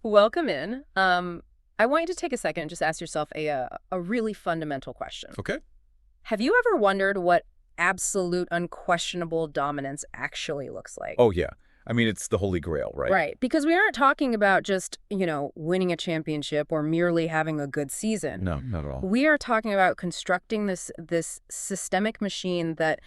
Welcome in. I want you to take a second and just ask yourself a really fundamental question. Okay. Have you ever wondered what absolute unquestionable dominance actually looks like? Oh, yeah. I mean, it's the Holy Grail, right? Right, because we aren't talking about just, winning a championship or merely having a good season. No, not at all. We are talking about constructing this systemic machine that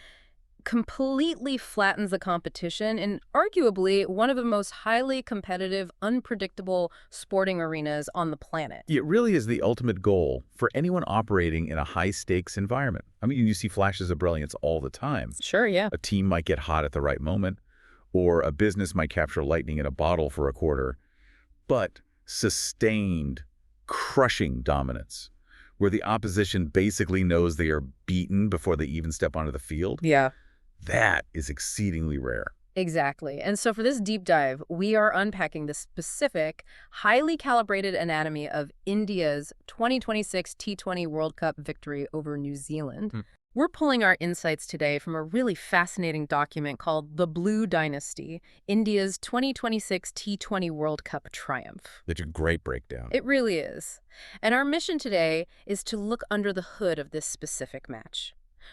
completely flattens the competition in arguably one of the most highly competitive, unpredictable sporting arenas on the planet. It really is the ultimate goal for anyone operating in a high-stakes environment. I mean, you see flashes of brilliance all the time. Sure, yeah. A team might get hot at the right moment, or a business might capture lightning in a bottle for a quarter. But sustained, crushing dominance, where the opposition basically knows they are beaten before they even step onto the field, Yeah. that is exceedingly rare. Exactly. And so for this deep dive, we are unpacking the specific, highly calibrated anatomy of India's 2026 T20 World Cup victory over New Zealand. Hmm. We're pulling our insights today from a really fascinating document called The Blue Dynasty, India's 2026 T20 World Cup triumph. That's a great breakdown. It really is. And our mission today is to look under the hood of this specific match.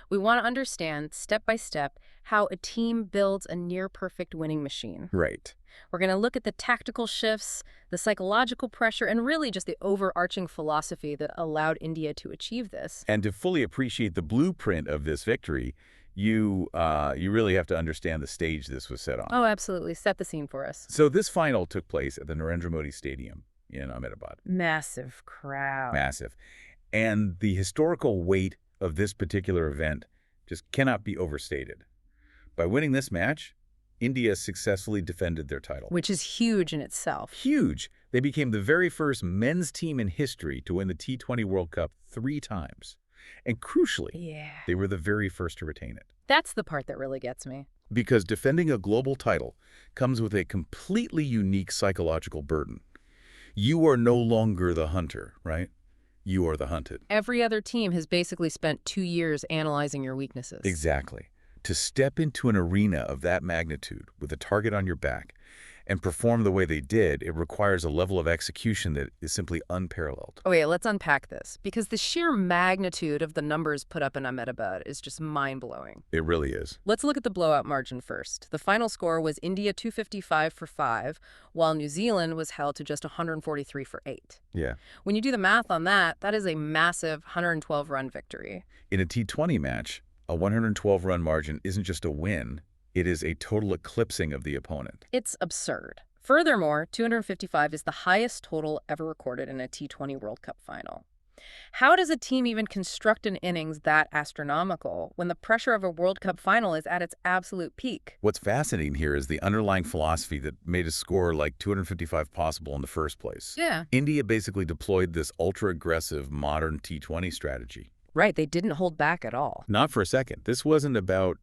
We want to understand, step by step, how a team builds a near-perfect winning machine. Right. We're going to look at the tactical shifts, the psychological pressure, and really just the overarching philosophy that allowed India to achieve this. And to fully appreciate the blueprint of this victory, you really have to understand the stage this was set on. Oh, absolutely. Set the scene for us. So this final took place at the Narendra Modi Stadium in Ahmedabad. Massive crowd. Massive. And the historical weight of this particular event just cannot be overstated. By winning this match, India successfully defended their title. Which is huge in itself. Huge. They became the very first men's team in history to win the T20 World Cup 3 times. And crucially, Yeah. they were the very first to retain it. That's the part that really gets me. Because defending a global title comes with a completely unique psychological burden. You are no longer the hunter, right? You are the hunted. Every other team has basically spent 2 years analyzing your weaknesses. Exactly. To step into an arena of that magnitude with a target on your back and perform the way they did, it requires a level of execution that is simply unparalleled. Okay, let's unpack this, because the sheer magnitude of the numbers put up in Ahmedabad is just mind-blowing. It really is. Let's look at the blowout margin first. The final score was India 255 for 5, while New Zealand was held to just 143 for 8. Yeah. When you do the math on that, that is a massive 112-run victory. In a T20 match, a 112-run margin isn't just a win, it is a total eclipsing of the opponent. It's absurd. Furthermore, 255 is the highest total ever recorded in a T20 World Cup final. How does a team even construct an innings that astronomical when the pressure of a World Cup final is at its absolute peak? What's fascinating here is the underlying philosophy that made a score like 255 possible in the first place. Yeah. India basically deployed this ultra-aggressive modern T20 strategy. Right, they didn't hold back at all. Not for a second. This wasn't about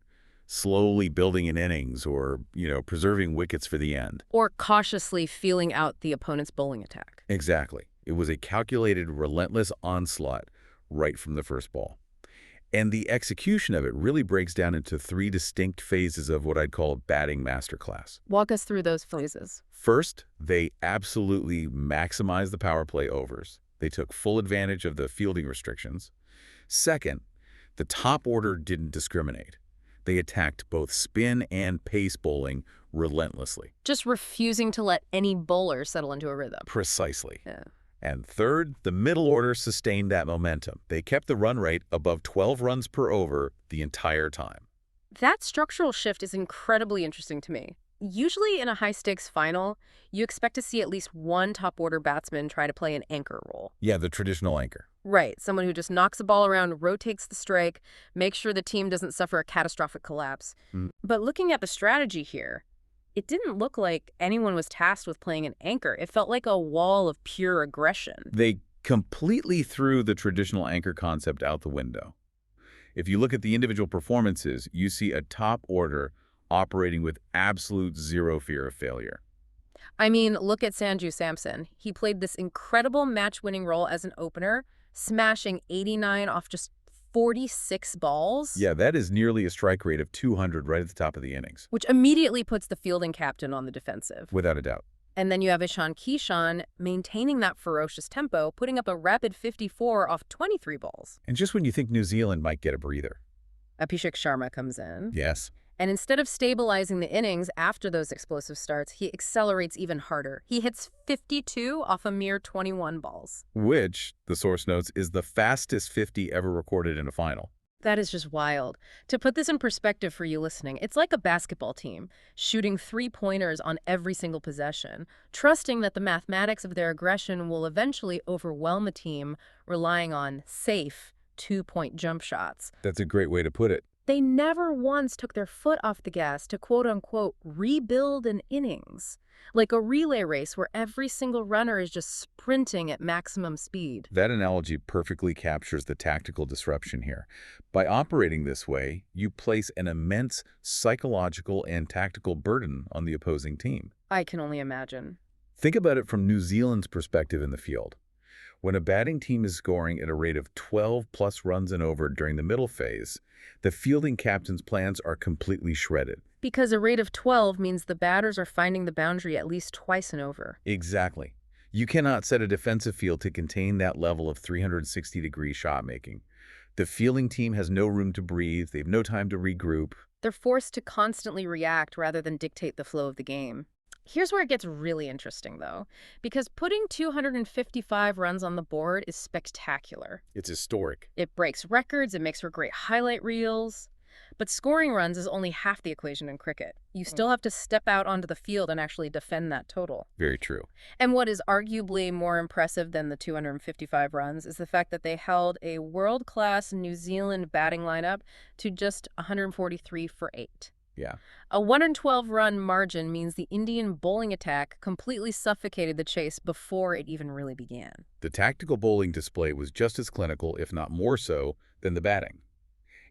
slowly building an innings or, preserving wickets for the end. Or cautiously feeling out the opponent's bowling attack. Exactly. It was a calculated, relentless onslaught right from the first ball. And the execution of it really breaks down into 3 distinct phases of what I'd call a batting masterclass. Walk us through those phases. First, they absolutely maximized the power play overs. They took full advantage of the fielding restrictions. Second, the top order didn't discriminate. They attacked both spin and pace bowling relentlessly. Just refusing to let any bowler settle into a rhythm. Precisely. Yeah. And third, the middle order sustained that momentum. They kept the run rate above 12 runs per over the entire time. That structural shift is incredibly interesting to me. Usually in a high-stakes final, you expect to see at least one top-order batsman try to play an anchor role. Yeah, the traditional anchor. Right, someone who just knocks the ball around, rotates the strike, makes sure the team doesn't suffer a catastrophic collapse. But looking at the strategy here, it didn't look like anyone was tasked with playing an anchor. It felt like a wall of pure aggression. They completely threw the traditional anchor concept out the window. If you look at the individual performances, you see a top order operating with absolute zero fear of failure. I mean, look at Sanju Samson. He played this incredible match-winning role as an opener, smashing 89 off just 46 balls. Yeah, that is nearly a strike rate of 200 right at the top of the innings. Which immediately puts the fielding captain on the defensive. Without a doubt. And then you have Ishan Kishan maintaining that ferocious tempo, putting up a rapid 54 off 23 balls. And just when you think New Zealand might get a breather. Abhishek Sharma comes in. Yes. And instead of stabilizing the innings after those explosive starts, he accelerates even harder. He hits 52 off a mere 21 balls. Which, the source notes, is the fastest 50 ever recorded in a final. That is just wild. To put this in perspective for you listening, it's like a basketball team shooting three-pointers on every single possession, trusting that the mathematics of their aggression will eventually overwhelm the team, relying on safe two-point jump shots. That's a great way to put it. They never once took their foot off the gas to quote-unquote rebuild an innings, like a relay race where every single runner is just sprinting at maximum speed. That analogy perfectly captures the tactical disruption here. By operating this way, you place an immense psychological and tactical burden on the opposing team. I can only imagine. Think about it from New Zealand's perspective in the field. When a batting team is scoring at a rate of 12+ runs and over during the middle phase, the fielding captain's plans are completely shredded. Because a rate of 12 means the batters are finding the boundary at least twice and over. Exactly. You cannot set a defensive field to contain that level of 360-degree shot making. The fielding team has no room to breathe. They have no time to regroup. They're forced to constantly react rather than dictate the flow of the game. Here's where it gets really interesting, though, because putting 255 runs on the board is spectacular. It's historic. It breaks records, it makes for great highlight reels. But scoring runs is only half the equation in cricket. You still have to step out onto the field and actually defend that total. Very true. And what is arguably more impressive than the 255 runs is the fact that they held a world-class New Zealand batting lineup to just 143 for 8. Yeah. A 112-run margin means the Indian bowling attack completely suffocated the chase before it even really began. The tactical bowling display was just as clinical, if not more so, than the batting.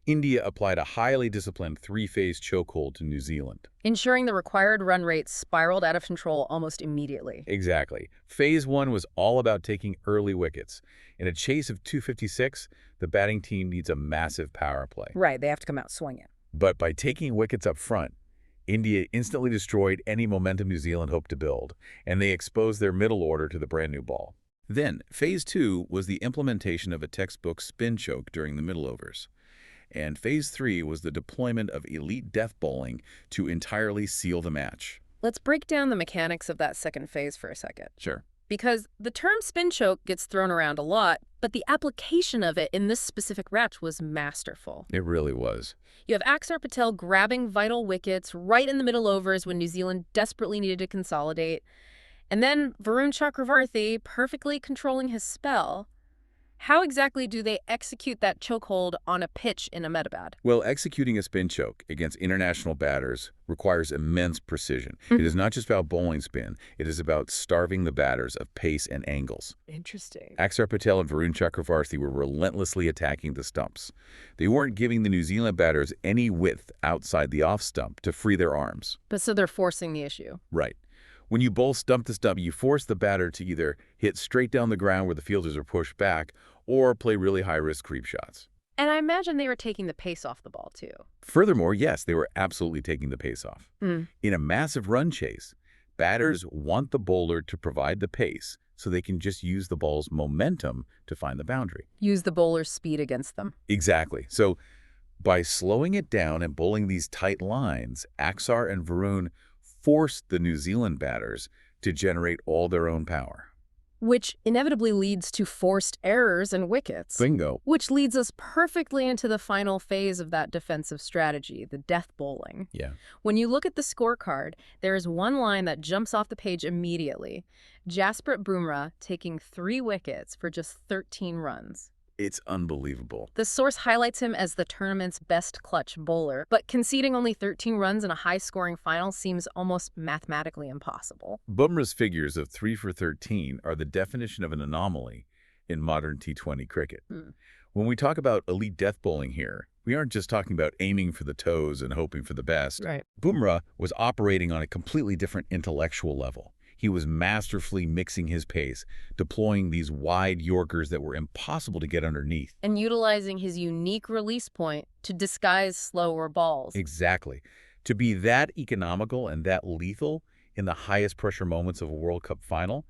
India applied a highly disciplined three-phase chokehold to New Zealand, ensuring the required run rate spiraled out of control almost immediately. Exactly. Phase 1 was all about taking early wickets. In a chase of 256, the batting team needs a massive power play. Right, they have to come out swinging. But by taking wickets up front, India instantly destroyed any momentum New Zealand hoped to build, and they exposed their middle order to the brand new ball. Then, Phase 2 was the implementation of a textbook spin choke during the middle overs. And Phase 3 was the deployment of elite death bowling to entirely seal the match. Let's break down the mechanics of that second phase for a second. Sure. Because the term spin choke gets thrown around a lot, but the application of it in this specific match was masterful. It really was. You have Axar Patel grabbing vital wickets right in the middle overs when New Zealand desperately needed to consolidate. And then Varun Chakravarthy perfectly controlling his spell. How exactly do they execute that chokehold on a pitch in Ahmedabad? Well, executing a spin choke against international batters requires immense precision. It is not just about bowling spin. It is about starving the batters of pace and angles. Interesting. Axar Patel and Varun Chakravarthy were relentlessly attacking the stumps. They weren't giving the New Zealand batters any width outside the off stump to free their arms. But so they're forcing the issue. Right. When you bowl stump to stump, you force the batter to either hit straight down the ground where the fielders are pushed back or play really high-risk creep shots. And I imagine they were taking the pace off the ball, too. Furthermore, yes, they were absolutely taking the pace off. In a massive run chase, batters want the bowler to provide the pace so they can just use the ball's momentum to find the boundary. Use the bowler's speed against them. Exactly. So by slowing it down and bowling these tight lines, Axar and Varun forced the New Zealand batters to generate all their own power. Which inevitably leads to forced errors and wickets. Bingo. Which leads us perfectly into the final phase of that defensive strategy, the death bowling. Yeah. When you look at the scorecard, there is one line that jumps off the page immediately. Jasprit Bumrah taking 3 wickets for just 13 runs. It's unbelievable. The source highlights him as the tournament's best clutch bowler, but conceding only 13 runs in a high-scoring final seems almost mathematically impossible. Bumrah's figures of 3 for 13 are the definition of an anomaly in modern T20 cricket. When we talk about elite death bowling here, we aren't just talking about aiming for the toes and hoping for the best. Right. Bumrah was operating on a completely different intellectual level. He was masterfully mixing his pace, deploying these wide Yorkers that were impossible to get underneath. And utilizing his unique release point to disguise slower balls. Exactly. To be that economical and that lethal, in the highest pressure moments of a World Cup final,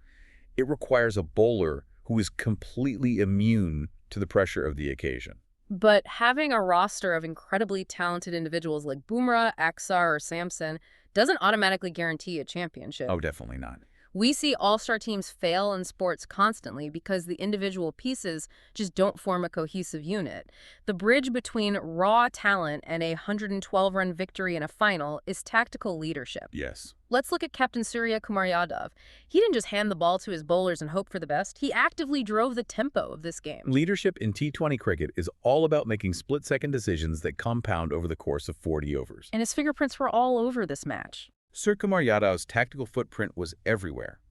it requires a bowler who is completely immune to the pressure of the occasion. But having a roster of incredibly talented individuals like Bumrah, Aksar, or Samson doesn't automatically guarantee a championship. Oh, definitely not. We see all-star teams fail in sports constantly because the individual pieces just don't form a cohesive unit. The bridge between raw talent and a 112-run victory in a final is tactical leadership. Yes. Let's look at Captain Surya Kumar Yadav. He didn't just hand the ball to his bowlers and hope for the best. He actively drove the tempo of this game. Leadership in T20 cricket is all about making split-second decisions that compound over the course of 40 overs. And his fingerprints were all over this match. Surya Kumar Yadav's tactical footprint was everywhere.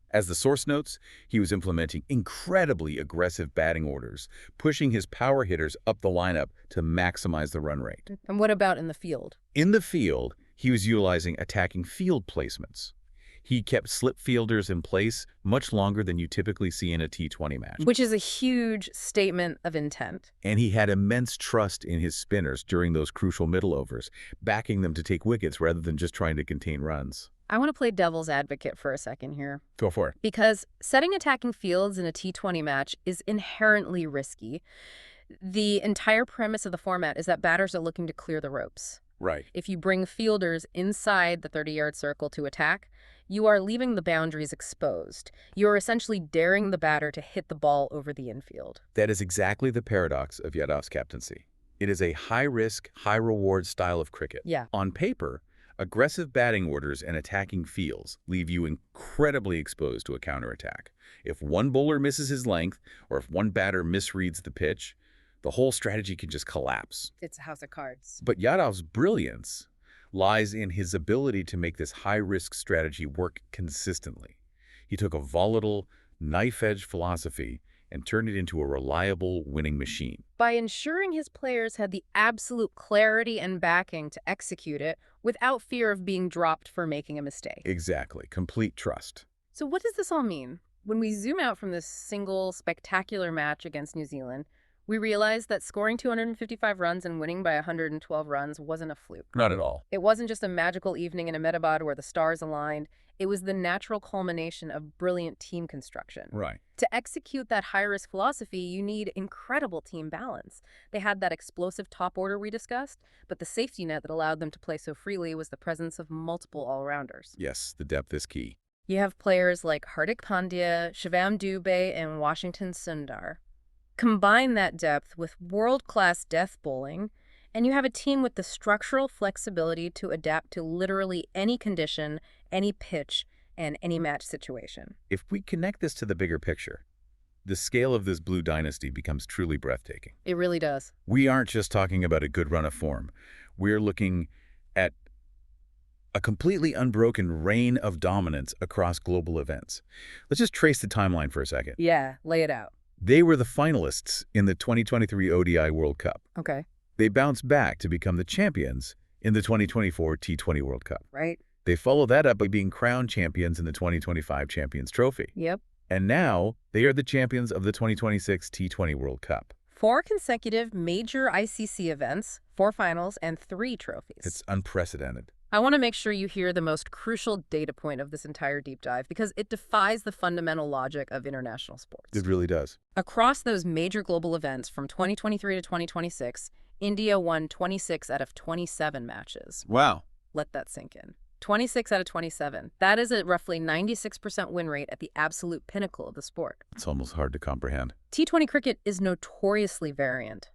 As the source notes, he was implementing incredibly aggressive batting orders, pushing his power hitters up the lineup to maximize the run rate. And what about in the field? In the field, he was utilizing attacking field placements. He kept slip fielders in place much longer than you typically see in a T20 match. Which is a huge statement of intent. And he had immense trust in his spinners during those crucial middle overs, backing them to take wickets rather than just trying to contain runs. I want to play devil's advocate for a second here. Go for it. Because setting attacking fields in a T20 match is inherently risky. The entire premise of the format is that batters are looking to clear the ropes. Right. If you bring fielders inside the 30-yard circle to attack, you are leaving the boundaries exposed. You are essentially daring the batter to hit the ball over the infield. That is exactly the paradox of Yadav's captaincy. It is a high-risk, high-reward style of cricket. Yeah. On paper, aggressive batting orders and attacking fields leave you incredibly exposed to a counterattack. If one bowler misses his length, or if one batter misreads the pitch, the whole strategy can just collapse. It's a house of cards. But Yadav's brilliance lies in his ability to make this high-risk strategy work consistently. He took a volatile, knife-edge philosophy and turned it into a reliable winning machine. By ensuring his players had the absolute clarity and backing to execute it without fear of being dropped for making a mistake. Exactly. Complete trust. So what does this all mean? When we zoom out from this single spectacular match against New Zealand, we realized that scoring 255 runs and winning by 112 runs wasn't a fluke. Not at all. It wasn't just a magical evening in Ahmedabad where the stars aligned. It was the natural culmination of brilliant team construction. Right. To execute that high-risk philosophy, you need incredible team balance. They had that explosive top order we discussed, but the safety net that allowed them to play so freely was the presence of multiple all-rounders. Yes, the depth is key. You have players like Hardik Pandya, Shivam Dubey, and Washington Sundar. Combine that depth with world-class death bowling, and you have a team with the structural flexibility to adapt to literally any condition, any pitch, and any match situation. If we connect this to the bigger picture, the scale of this blue dynasty becomes truly breathtaking. It really does. We aren't just talking about a good run of form. We're looking at a completely unbroken reign of dominance across global events. Let's just trace the timeline for a second. Yeah, lay it out. They were the finalists in the 2023 ODI World Cup. Okay. They bounced back to become the champions in the 2024 T20 World Cup. Right. They followed that up by being crowned champions in the 2025 Champions Trophy. Yep. And now they are the champions of the 2026 T20 World Cup. 4 consecutive major ICC events, 4 finals, and 3 trophies. It's unprecedented. I want to make sure you hear the most crucial data point of this entire deep dive because it defies the fundamental logic of international sports. It really does. Across those major global events from 2023 to 2026, India won 26 out of 27 matches. Wow. Let that sink in. 26 out of 27. That is a roughly 96% win rate at the absolute pinnacle of the sport. It's almost hard to comprehend. T20 cricket is notoriously variant.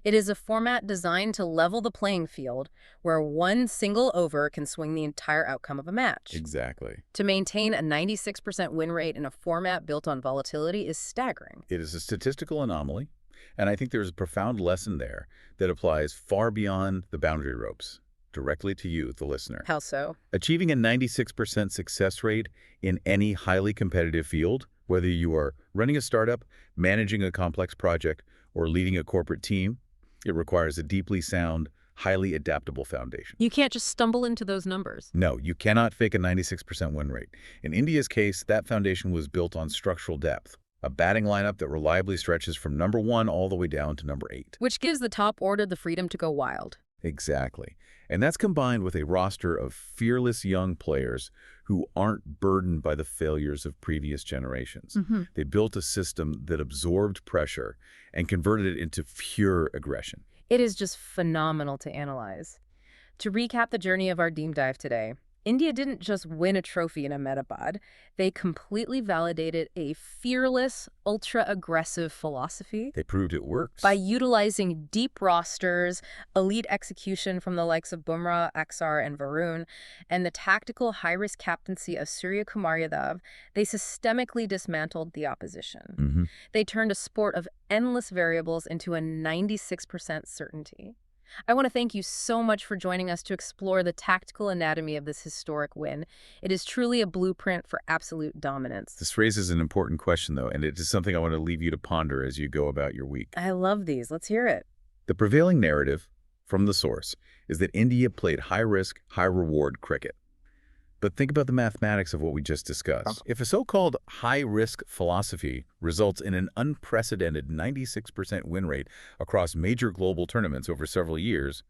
It is a format designed to level the playing field where one single over can swing the entire outcome of a match. Exactly. To maintain a 96% win rate in a format built on volatility is staggering. It is a statistical anomaly, and I think there's a profound lesson there that applies far beyond the boundary ropes, directly to you, the listener. How so? Achieving a 96% success rate in any highly competitive field, whether you are running a startup, managing a complex project, or leading a corporate team, it requires a deeply sound, highly adaptable foundation. You can't just stumble into those numbers. No, you cannot fake a 96% win rate. In India's case, that foundation was built on structural depth, a batting lineup that reliably stretches from number 1 all the way down to number 8. Which gives the top order the freedom to go wild. Exactly. And that's combined with a roster of fearless young players who aren't burdened by the failures of previous generations. Hmm. They built a system that absorbed pressure and converted it into pure aggression. It is just phenomenal to analyze. To recap the journey of our deep dive today, India didn't just win a trophy in Ahmedabad. They completely validated a fearless, ultra-aggressive philosophy They proved it by works. utilizing deep rosters, elite execution from the likes of Bumrah, Aksar, and Varun, and the tactical high-risk captaincy of Surya Kumar Yadav. They systemically dismantled the opposition. Hmm. They turned a sport of endless variables into a 96% certainty. I want to thank you so much for joining us to explore the tactical anatomy of this historic win. It is truly a blueprint for absolute dominance. This raises an important question, though, and it is something I want to leave you to ponder as you go about your week. I love these. Let's hear it. The prevailing narrative, from the source, is that India played high-risk, high-reward cricket. But think about the mathematics of what we just discussed. If a so-called high-risk philosophy results in an unprecedented 96% win rate across major global tournaments over several years,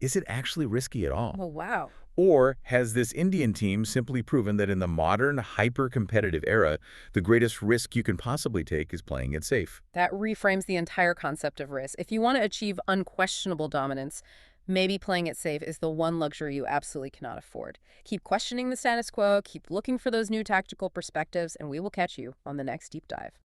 is it actually risky at all? Oh, wow. Or has this Indian team simply proven that in the modern, hyper-competitive era, the greatest risk you can possibly take is playing it safe? That reframes the entire concept of risk. If you want to achieve unquestionable dominance, maybe playing it safe is the one luxury you absolutely cannot afford. Keep questioning the status quo, keep looking for those new tactical perspectives, and we will catch you on the next deep dive.